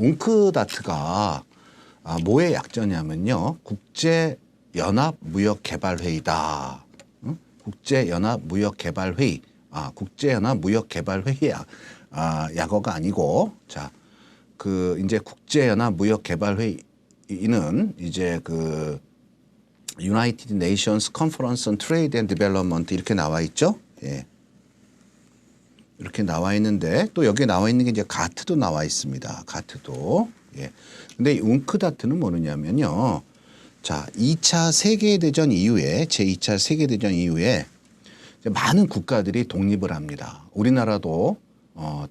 웅크다트가 뭐의 약자냐면요. 국제연합무역개발회의다. 응? 국제연합무역개발회의. 국제연합무역개발회의 약어가 아니고, 자, 이제 국제연합무역개발회의는 이제 United Nations Conference on Trade and Development 이렇게 나와 있죠. 예. 이렇게 나와 있는데 또 여기에 나와 있는 게 이제 가트도 나와 있습니다. 가트도. 예. 근데 이 웅크다트는 뭐냐면요. 자, 2차 세계대전 이후에 제2차 세계대전 이후에 많은 국가들이 독립을 합니다. 우리나라도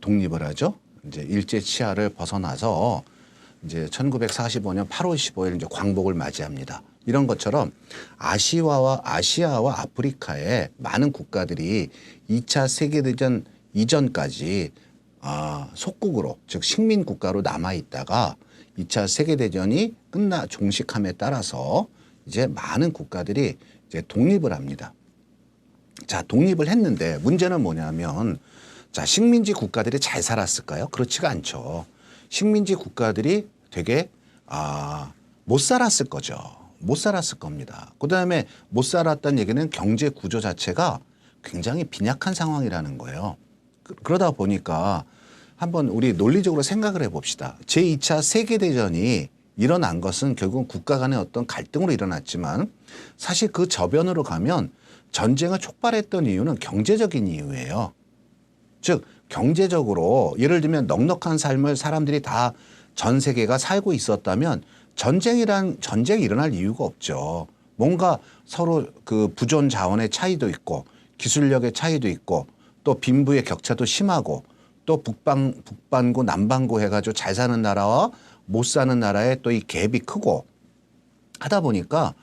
독립을 하죠. 이제 일제 치하를 벗어나서 이제 1945년 8월 15일 이제 광복을 맞이합니다. 이런 것처럼 아시아와 아프리카의 많은 국가들이 2차 세계대전 이전까지 속국으로 즉 식민 국가로 남아 있다가 2차 세계대전이 종식함에 따라서 이제 많은 국가들이 이제 독립을 합니다. 자, 독립을 했는데 문제는 뭐냐면 자, 식민지 국가들이 잘 살았을까요? 그렇지가 않죠. 식민지 국가들이 되게 못 살았을 거죠. 못 살았을 겁니다. 그다음에 못 살았다는 얘기는 경제 구조 자체가 굉장히 빈약한 상황이라는 거예요. 그러다 보니까 한번 우리 논리적으로 생각을 해봅시다. 제2차 세계대전이 일어난 것은 결국 국가 간의 어떤 갈등으로 일어났지만 사실 그 저변으로 가면 전쟁을 촉발했던 이유는 경제적인 이유예요. 즉 경제적으로 예를 들면 넉넉한 삶을 사람들이 다 전 세계가 살고 있었다면 전쟁이 일어날 이유가 없죠. 뭔가 서로 그 부존 자원의 차이도 있고 기술력의 차이도 있고 또 빈부의 격차도 심하고 또 북반구 남반구 해가지고 잘 사는 나라와 못 사는 나라의 또 이 갭이 크고 하다 보니까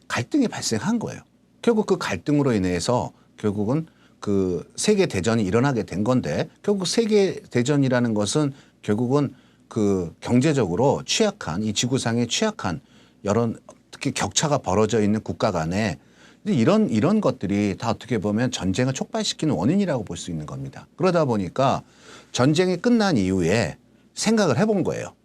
갈등이 발생한 거예요. 결국 그 갈등으로 인해서 결국은 그 세계 대전이 일어나게 된 건데 결국 세계 대전이라는 것은 결국은 그 경제적으로 취약한 이 지구상에 취약한 여러 특히 격차가 벌어져 있는 국가 간에 이런 것들이 다 어떻게 보면 전쟁을 촉발시키는 원인이라고 볼 수 있는 겁니다. 그러다 보니까 전쟁이 끝난 이후에 생각을 해본 거예요.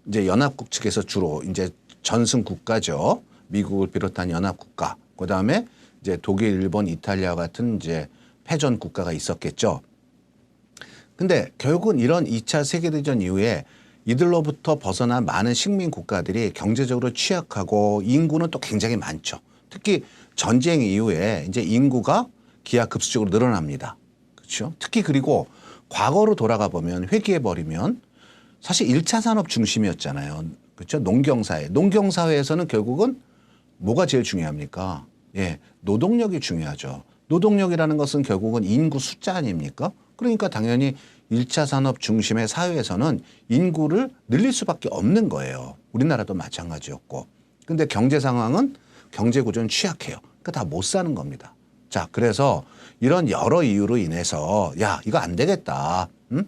이제 연합국 측에서 주로 이제 전승 국가죠. 미국을 비롯한 연합국가. 그다음에 이제 독일, 일본, 이탈리아 같은 이제 패전 국가가 있었겠죠. 근데 결국은 이런 2차 세계대전 이후에 이들로부터 벗어난 많은 식민 국가들이 경제적으로 취약하고 인구는 또 굉장히 많죠. 특히 전쟁 이후에 이제 인구가 기하급수적으로 늘어납니다. 그렇죠? 특히 그리고 과거로 돌아가 보면 회귀해 버리면 사실 1차 산업 중심이었잖아요. 그렇죠? 농경사회. 농경사회에서는 결국은 뭐가 제일 중요합니까? 예, 노동력이 중요하죠. 노동력이라는 것은 결국은 인구 숫자 아닙니까? 그러니까 당연히 1차 산업 중심의 사회에서는 인구를 늘릴 수밖에 없는 거예요. 우리나라도 마찬가지였고. 근데 경제 상황은 경제 구조는 취약해요. 그러니까 다 못 사는 겁니다. 자, 그래서 이런 여러 이유로 인해서 야, 이거 안 되겠다. 응?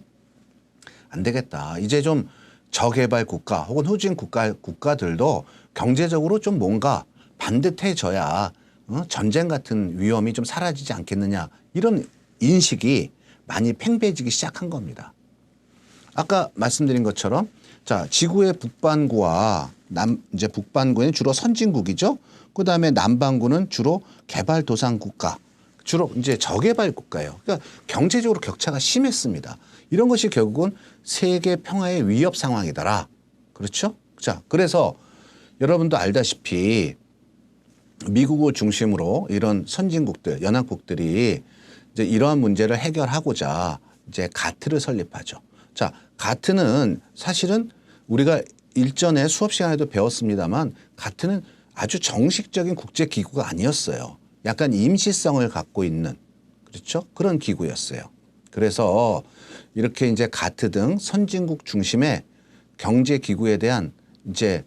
안 되겠다. 이제 좀 저개발 국가 혹은 후진 국가들도 경제적으로 좀 뭔가 반듯해져야 전쟁 같은 위험이 좀 사라지지 않겠느냐. 이런 인식이 많이 팽배해지기 시작한 겁니다. 아까 말씀드린 것처럼 자, 지구의 북반구와 이제 북반구는 주로 선진국이죠. 그다음에 남반구는 주로 개발도상 국가. 주로 이제 저개발 국가예요. 그러니까 경제적으로 격차가 심했습니다. 이런 것이 결국은 세계 평화의 위협 상황이더라. 그렇죠? 자, 그래서 여러분도 알다시피 미국을 중심으로 이런 선진국들, 연합국들이 이제 이러한 문제를 해결하고자 이제 가트를 설립하죠. 자, 가트는 사실은 우리가 일전에 수업 시간에도 배웠습니다만 가트는 아주 정식적인 국제기구가 아니었어요. 약간 임시성을 갖고 있는 그렇죠? 그런 기구였어요. 그래서 이렇게 이제 가트 등 선진국 중심의 경제기구에 대한 이제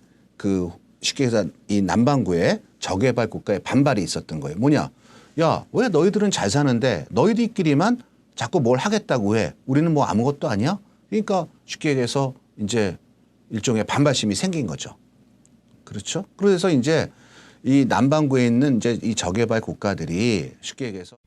쉽게 해서 이 남반구의 저개발 국가의 반발이 있었던 거예요. 뭐냐? 야, 왜 너희들은 잘 사는데 너희들끼리만 자꾸 뭘 하겠다고 해? 우리는 뭐 아무것도 아니야? 그러니까 쉽게 얘기해서 이제 일종의 반발심이 생긴 거죠. 그렇죠? 그래서 이제 이 남반구에 있는 이제 이 저개발 국가들이 쉽게 얘기해서